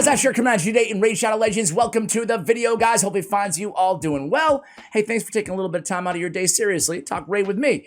Asher coming at you today in Raid Shadow Legends. Welcome to the video, guys. Hope it finds you all doing well. Hey, thanks for taking a little bit of time out of your day seriously. Talk Raid with me.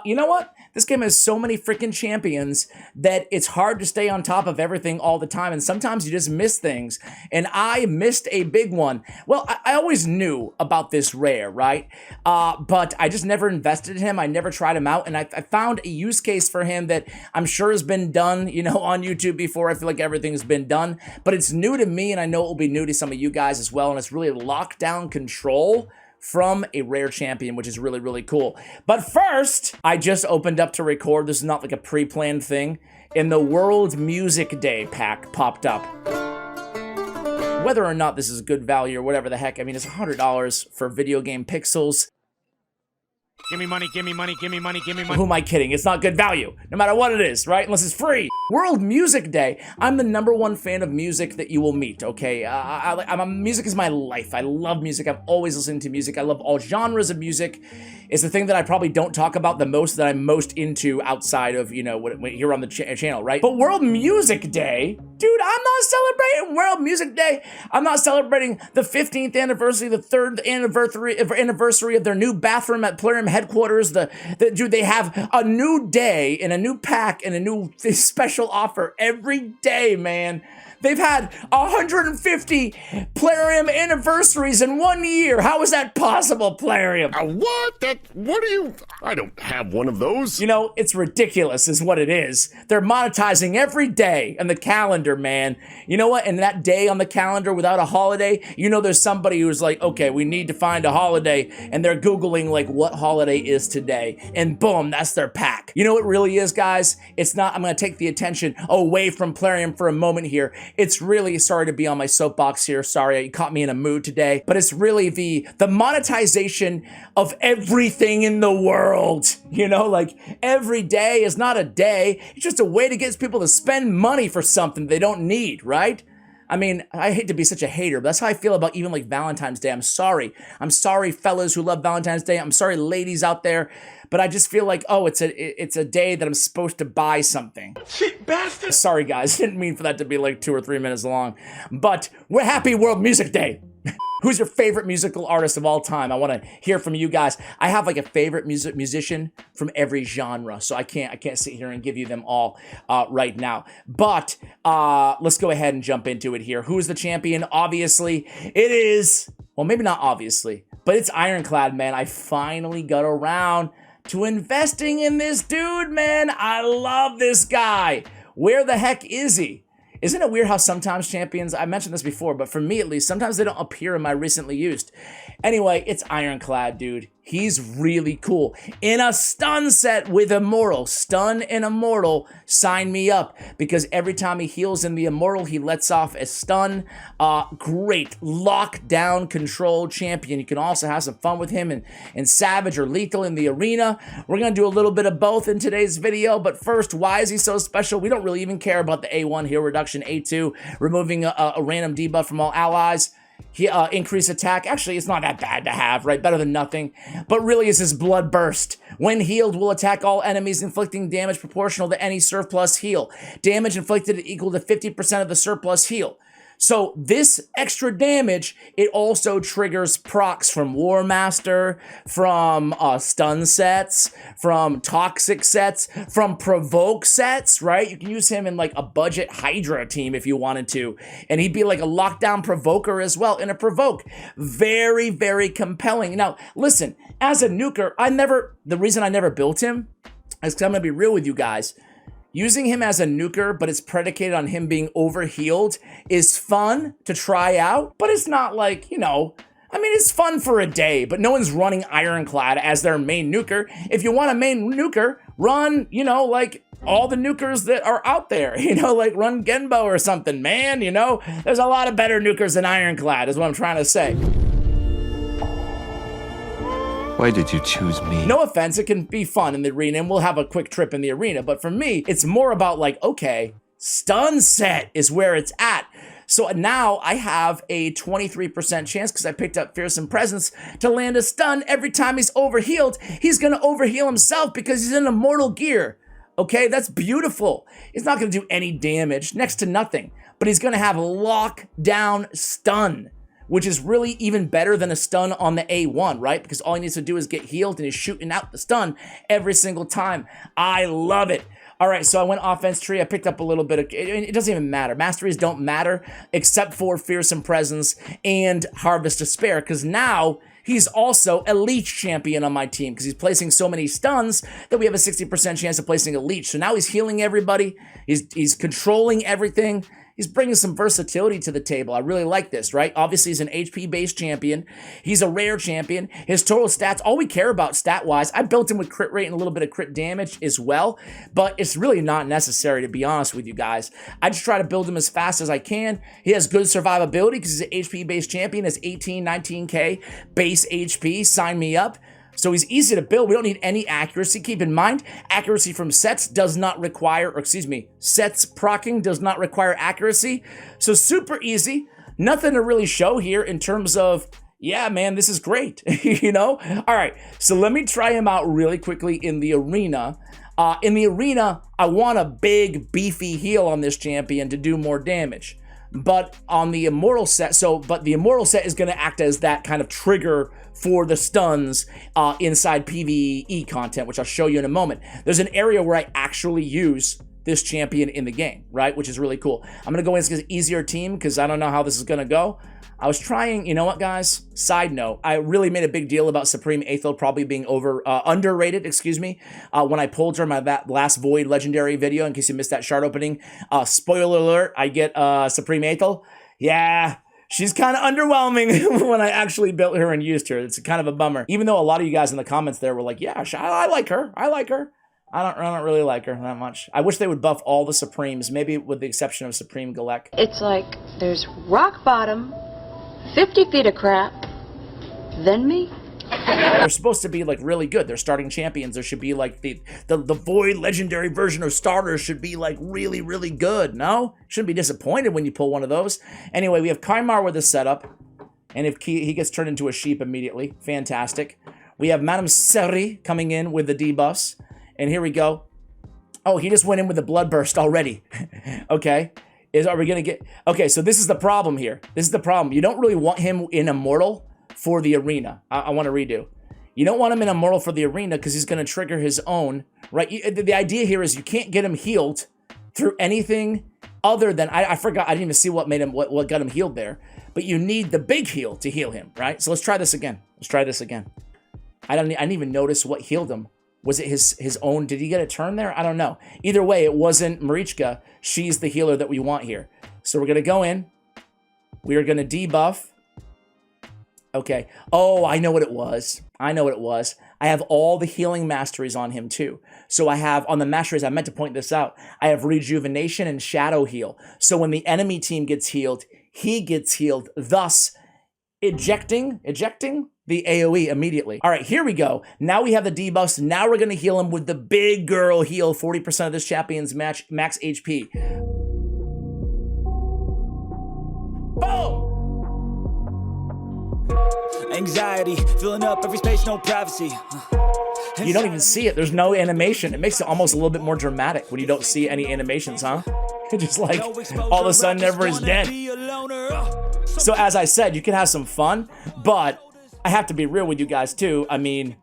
You know what? This game has so many freaking champions that it's hard to stay on top of everything all the time, and sometimes you just miss things. And I missed a big one. Well, I always knew about this rare, right? But I just never invested in him. I never tried him out, and I found a use case for him that I'm sure has been done, you know, on YouTube before. I feel like everything's been done, but it's new to me, and I know it will be new to some of you guys as well, and it's really lockdown control from a rare champion, which is really, really cool. But first, I just opened up to record. This is not like a pre-planned thing. And the World Music Day pack popped up. Whether or not this is good value or whatever the heck, I mean, it's $100 for video game pixels. Give me money, give me money, give me money, give me money. Who am I kidding? It's not good value, no matter what it is, right? Unless it's free. World Music Day. I'm the #1 fan of music that you will meet, okay? Music is my life. I love music. I'm always listening to music. I love all genres of music. It's the thing that I probably don't talk about the most, that I'm most into outside of, you know, here on the channel, right? But World Music Day, dude, I'm not celebrating World Music Day. I'm not celebrating the 15th anniversary, the 3rd anniversary of their new bathroom at Plarium headquarters. Dude, they have a new day and a new pack and a new special offer every day, man. They've had 150 Plarium anniversaries in 1 year. How is that possible, Plarium? What? What are you? I don't have one of those. You know, it's ridiculous is what it is. They're monetizing every day on the calendar, man. You know what? And that day on the calendar without a holiday, you know there's somebody who's like, okay, we need to find a holiday, and they're Googling like what holiday is today, and boom, that's their pack. You know what it really is, guys? It's not, I'm gonna take the attention away from Plarium for a moment here. It's really, sorry to be on my soapbox here, sorry, you caught me in a mood today, but it's really the monetization of everything in the world. You know, like every day is not a day, it's just a way to get people to spend money for something they don't need, right? I mean, I hate to be such a hater, but that's how I feel about even like Valentine's Day. I'm sorry, fellas who love Valentine's Day. I'm sorry, ladies out there, but I just feel like, oh, it's a day that I'm supposed to buy something. Cheap bastard. Sorry, guys, didn't mean for that to be like 2 or 3 minutes long, but we're happy World Music Day. Who's your favorite musical artist of all time? I want to hear from you guys. I have like a favorite musician from every genre, so I can't sit here and give you them all right now. But let's go ahead and jump into it here. Who is the champion? Obviously, it is, well, maybe not obviously, but it's Ironclad, man. I finally got around to investing in this dude, man. I love this guy. Where the heck is he? Isn't it weird how sometimes champions, I mentioned this before, but for me at least, sometimes they don't appear in my recently used. Anyway, it's Ironclad, dude. He's really cool. In a stun set with Immortal. Stun and Immortal, sign me up. Because every time he heals in the Immortal, he lets off a stun. Great lockdown control champion. You can also have some fun with him in Savage or Lethal in the arena. We're going to do a little bit of both in today's video. But first, why is he so special? We don't really even care about the A1 heal reduction, A2, removing a random debuff from all allies. He increase attack. Actually, it's not that bad to have, right? Better than nothing. But really is his blood burst. When healed, will attack all enemies, inflicting damage proportional to any surplus heal. Damage inflicted equal to 50% of the surplus heal. So this extra damage, it also triggers procs from War Master, from stun sets, from toxic sets, from provoke sets, right? You can use him in like a budget Hydra team if you wanted to. And he'd be like a lockdown provoker as well in a provoke. Very, very compelling. Now, listen, as a nuker, the reason I never built him is because I'm going to be real with you guys. Using him as a nuker, but it's predicated on him being overhealed, is fun to try out, but it's not like, you know, I mean, it's fun for a day, but no one's running Ironclad as their main nuker. If you want a main nuker, run, you know, like all the nukers that are out there, you know, like run Genbo or something, man, you know? There's a lot of better nukers than Ironclad, is what I'm trying to say. Why did you choose me? No offense, it can be fun in the arena, and we'll have a quick trip in the arena, but for me, it's more about like, okay, stun set is where it's at. So now I have a 23% chance, because I picked up Fearsome Presence, to land a stun every time he's overhealed. He's going to overheal himself because he's in Immortal gear. Okay, that's beautiful. It's not going to do any damage, next to nothing. but he's going to have lockdown stun, which is really even better than a stun on the A1, right? Because all he needs to do is get healed and he's shooting out the stun every single time. I love it. All right, so I went offense tree. I picked up a little bit of, it doesn't even matter. Masteries don't matter except for Fearsome Presence and Harvest Despair, because now he's also a Leech champion on my team because he's placing so many stuns that we have a 60% chance of placing a Leech. So now he's healing everybody. He's controlling everything. He's bringing some versatility to the table. I really like this, right? Obviously, he's an HP-based champion. He's a rare champion. His total stats, all we care about stat-wise, I built him with crit rate and a little bit of crit damage as well, but it's really not necessary, to be honest with you guys. I just try to build him as fast as I can. He has good survivability because he's an HP-based champion. Has 18, 19K base HP. Sign me up. So he's easy to build. We don't need any accuracy. Keep in mind, accuracy from sets does not require, or excuse me, sets proccing does not require accuracy. So super easy. Nothing to really show here in terms of, yeah, man, this is great, you know? All right, so let me try him out really quickly in the arena. I want a big, beefy heal on this champion to do more damage. But on the Immortal set, but the Immortal set is going to act as that kind of trigger for the stuns inside PvE content, which I'll show you in a moment. There's an area where I actually use this champion in the game, right? Which is really cool. I'm going to go in as an easier team because I don't know how this is going to go. I was trying, you know what, guys? Side note, I really made a big deal about Supreme Aethel probably being underrated, excuse me, when I pulled her in my last Void Legendary video, in case you missed that shard opening. Spoiler alert, I get Supreme Aethel. Yeah, she's kind of underwhelming when I actually built her and used her. It's kind of a bummer. Even though a lot of you guys in the comments there were like, yeah, I like her. I like her. I don't really like her that much. I wish they would buff all the Supremes, maybe with the exception of Supreme Galek. It's like there's rock bottom, 50 feet of crap, then me. They're supposed to be like really good. They're starting champions. There should be like the Void Legendary version of starters should be like really, really good. No? Shouldn't be disappointed when you pull one of those. Anyway, we have Kaimar with the setup. And if he gets turned into a sheep immediately. Fantastic. We have Madame Seri coming in with the debuffs. And here we go. Oh, he just went in with the Bloodburst already. Okay. Are we going to get... Okay, so this is the problem here. This is the problem. You don't really want him in Immortal for the arena. I want to redo. You don't want him in Immortal for the arena because he's going to trigger his own, right? The idea here is you can't get him healed through anything other than... I forgot. I didn't even see what made him... What got him healed there. But you need the big heal to heal him, right? So let's try this again. Let's try this again. I didn't even notice what healed him. Was it his own? Did he get a turn there? I don't know. Either way, it wasn't Marichka. She's the healer that we want here. So we're going to go in. We are going to debuff. Okay. Oh, I know what it was. I know what it was. I have all the healing masteries on him too. So I have, on the masteries, I meant to point this out, I have Rejuvenation and Shadow Heal. So when the enemy team gets healed, he gets healed, thus ejecting the AoE immediately. All right, here we go. Now we have the debuffs. Now we're going to heal him with the big girl heal, 40% of this champion's max HP. Boom! Anxiety, filling up every space, no privacy. You don't even see it. There's no animation. It makes it almost a little bit more dramatic when you don't see any animations, huh? Just like all of a sudden everybody's dead. So as I said, you can have some fun, but I have to be real with you guys too. I mean,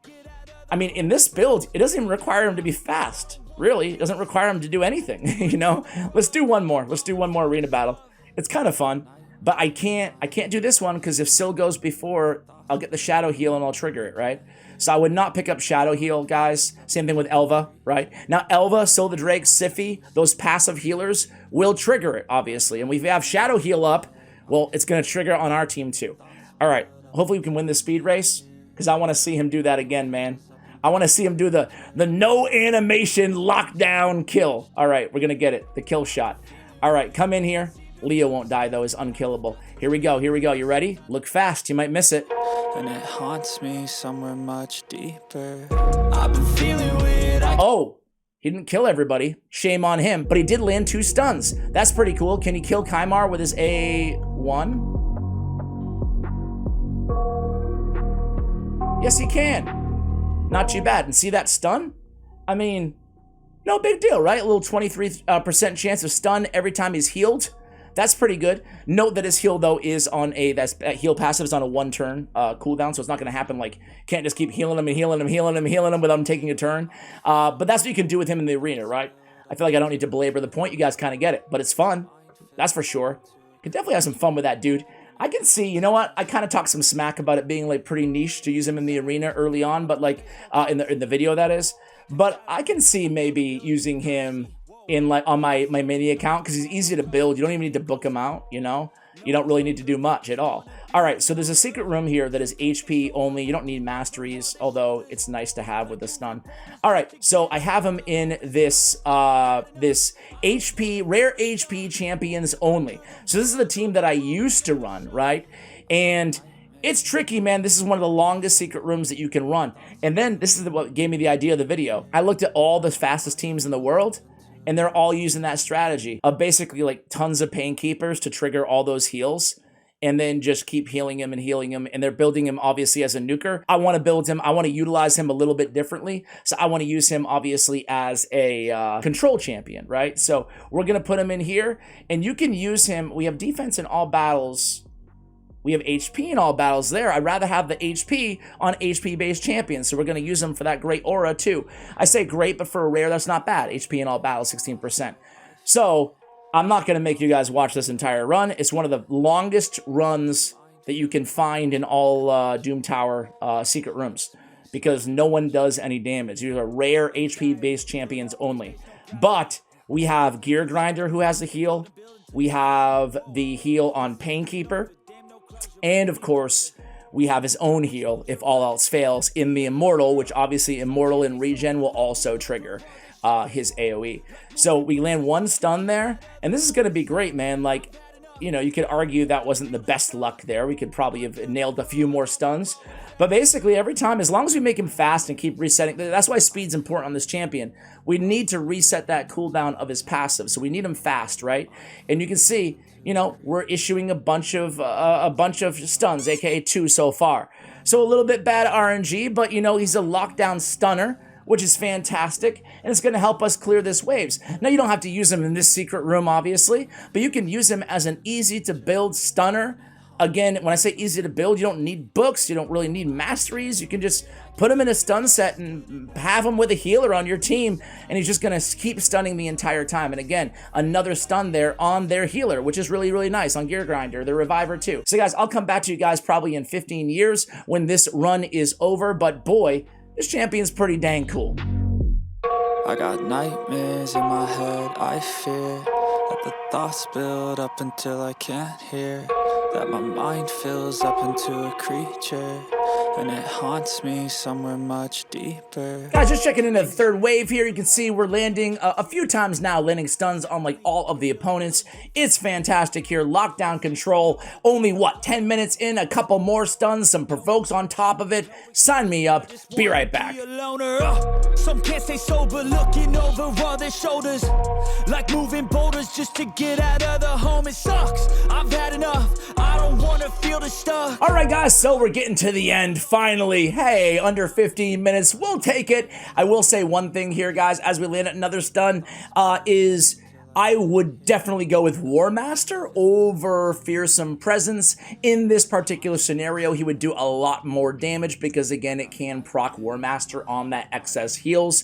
in this build, it doesn't even require him to be fast. Really, it doesn't require him to do anything, you know? Let's do one more. Let's do one more arena battle. It's kind of fun, but I can't do this one because if Syl goes before, I'll get the Shadow Heal and I'll trigger it, right? So I would not pick up Shadow Heal, guys. Same thing with Elva, right? Now, Elva, Syl the Drake, Siphi, those passive healers will trigger it, obviously. And if we have Shadow Heal up, well, it's going to trigger on our team too. All right. Hopefully we can win the speed race because I want to see him do that again, man. I want to see him do the no animation lockdown kill. All right, we're going to get it. The kill shot. All right, come in here. Leo won't die, though. He's unkillable. Here we go. Here we go. You ready? Look fast. You might miss it. And it haunts me somewhere much deeper. I've been feeling weird. Oh, he didn't kill everybody. Shame on him. But he did land 2 stuns. That's pretty cool. Can he kill Kaimar with his A1? Yes, he can. Not too bad. And see that stun? I mean, no big deal, right? A little 23% chance of stun every time he's healed. That's pretty good. Note that his heal, though, is on that heal passive is on a 1-turn cooldown, so it's not going to happen, like, can't just keep healing him and healing him, healing him, healing him without him taking a turn. But that's what you can do with him in the arena, right? I feel like I don't need to belabor the point. You guys kind of get it, but it's fun. That's for sure. Can definitely have some fun with that dude. I can see, you know what? I kind of talked some smack about it being like pretty niche to use him in the arena early on, but like in the video that is. But I can see maybe using him in like on my mini account because he's easy to build. You don't even need to book him out, you know? You don't really need to do much at all. All right, so there's a secret room here that is HP only. You don't need masteries, although it's nice to have with the stun. All right, so I have him in this this HP, rare HP champions only. So this is the team that I used to run, right? And it's tricky, man. This is one of the longest secret rooms that you can run. And then this is what gave me the idea of the video. I looked at all the fastest teams in the world, and they're all using that strategy of basically like tons of pain keepers to trigger all those heals and then just keep healing him and healing him. And they're building him obviously as a nuker. I want to build him. I want to utilize him a little bit differently. So I want to use him obviously as a control champion, right? So we're going to put him in here and you can use him. We have defense in all battles. We have HP in all battles there. I'd rather have the HP on HP-based champions, so we're going to use them for that great aura too. I say great, but for a rare, that's not bad. HP in all battles, 16%. So I'm not going to make you guys watch this entire run. It's one of the longest runs that you can find in all Doom Tower secret rooms because no one does any damage. These are rare HP-based champions only. But we have Gear Grinder who has the heal. We have the heal on Painkeeper. And, of course, we have his own heal, if all else fails, in the Immortal, which obviously Immortal and Regen will also trigger his AoE. So we land one stun there, and this is going to be great, man. Like, you know, you could argue that wasn't the best luck there. We could probably have nailed a few more stuns. But basically, every time, as long as we make him fast and keep resetting, that's why speed's important on this champion. We need to reset that cooldown of his passive, so we need him fast, right? And you can see, you know, we're issuing a bunch of stuns, aka 2 so far. So a little bit bad RNG, but you know, he's a lockdown stunner, which is fantastic, and it's going to help us clear this waves. Now, you don't have to use him in this secret room, obviously, but you can use him as an easy-to-build stunner. Again, when I say easy to build, you don't need books, you don't really need masteries, you can just put him in a stun set and have him with a healer on your team, and he's just going to keep stunning the entire time. And again, another stun there on their healer, which is really, really nice on Gear Grinder, the Reviver too. So guys, I'll come back to you guys probably in 15 years when this run is over, but boy, this champion's pretty dang cool. I got nightmares in my head, I fear that the thoughts build up until I can't hear, that my mind fills up into a creature, and it haunts me somewhere much deeper. Guys, just checking into the third wave here. You can see we're landing a few times now, landing stuns on like all of the opponents. It's fantastic here. Lockdown control. Only what, 10 minutes in, a couple more stuns, some provokes on top of it. Sign me up. Be right back. Some can't stay sober, looking over all their shoulders, like moving boulders just to get out of the home. It sucks. I've had enough. I don't want to feel the stuff. All right, guys, so we're getting to the end. Finally, hey, under 15 minutes, we'll take it. I will say one thing here, guys, as we land another stun, is I would definitely go with War Master over Fearsome Presence. In this particular scenario, he would do a lot more damage because, again, it can proc War Master on that excess heals.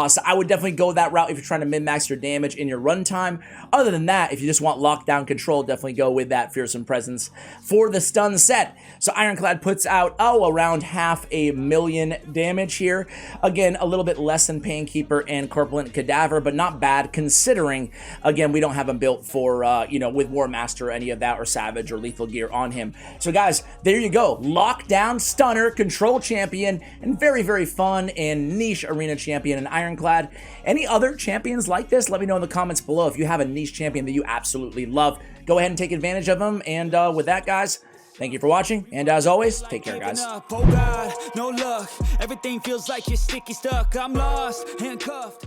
So I would definitely go that route if you're trying to min-max your damage in your runtime. Other than that, if you just want lockdown control, definitely go with that Fearsome Presence for the stun set. So Ironclad puts out, around 500,000 damage here. Again, a little bit less than Painkeeper and Corpulent Cadaver, but not bad considering, again, we don't have him built for, you know, with War Master or any of that, or Savage or Lethal Gear on him. So guys, there you go. Lockdown Stunner, Control Champion, and very, very fun and niche Arena Champion in Ironclad. Any other champions like this? Let me know in the comments below if you have a niche champion that you absolutely love. Go ahead and take advantage of them. And with that, guys, thank you for watching, and as always, take care, guys. Oh God, no luck. Everything feels like you're sticky stuck. I'm lost, handcuffed.